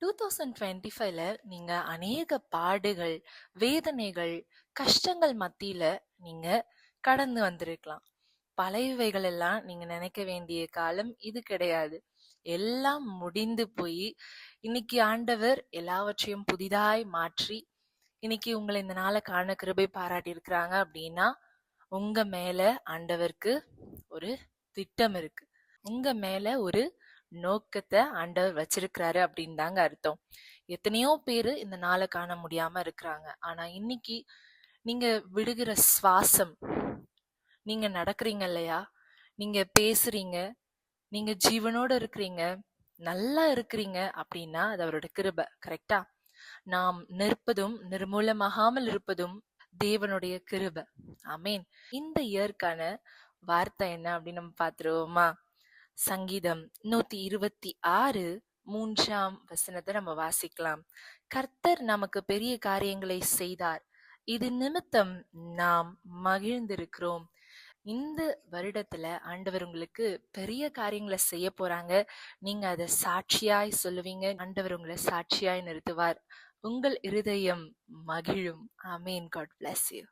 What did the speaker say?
2025ல நீங்க அநேக பாடுகள், வேதனைகள், கஷ்டங்கள் மத்தியில நீங்க கடந்து வந்திருக்கலாம். பழையவைகள் எல்லாம் நீங்க நினைக்க வேண்டிய காலம் இது கிடையாது. எல்லாம் முடிந்து போய் இன்னைக்கு ஆண்டவர் எல்லாவற்றையும் புதிதாய் மாற்றி இன்னைக்கு உங்களை இந்த நாளை காண கிருபை பாராட்டி இருக்கிறாங்க அப்படின்னா உங்க மேல ஆண்டவருக்கு ஒரு திட்டம் இருக்கு. உங்க மேல ஒரு நோக்கத்தை ஆண்டவர் வச்சிருக்கிறாரு அப்படின்னு தாங்க அர்த்தம். எத்தனையோ பேரு இந்த நாளை காண முடியாம இருக்கிறாங்க. ஆனா இன்னைக்கு நீங்க விடுகிற சுவாசம், நீங்க நடக்கிறீங்க இல்லையா, நீங்க பேசுறீங்க, நீங்க ஜீவனோட இருக்கிறீங்க, நல்லா இருக்கிறீங்க அப்படின்னா அது அவரோட கிருபை. கரெக்டா? நாம் நிற்பதும் நிர்மூலமாகாமல் இருப்பதும் தேவனுடைய கிருபை. ஆமேன். இந்த இயற்கான வார்த்தை என்ன அப்படின்னு நம்ம பார்த்துருவோமா? சங்கீதம் 126 3ஆம் வசனத்தை நம்ம வாசிக்கலாம். கர்த்தர் நமக்கு பெரிய காரியங்களை செய்தார், இது நிமித்தம் நாம் மகிழ்ந்திருக்கிறோம். இந்த வருடத்துல ஆண்டவர் உங்களுக்கு பெரிய காரியங்களை செய்ய போறாங்க. நீங்க அதை சாட்சியாய் சொல்லுவீங்க. ஆண்டவர் உங்களை சாட்சியாய் நிறுத்துவார். உங்கள் இருதயம் மகிழும். ஆமேன். God bless you.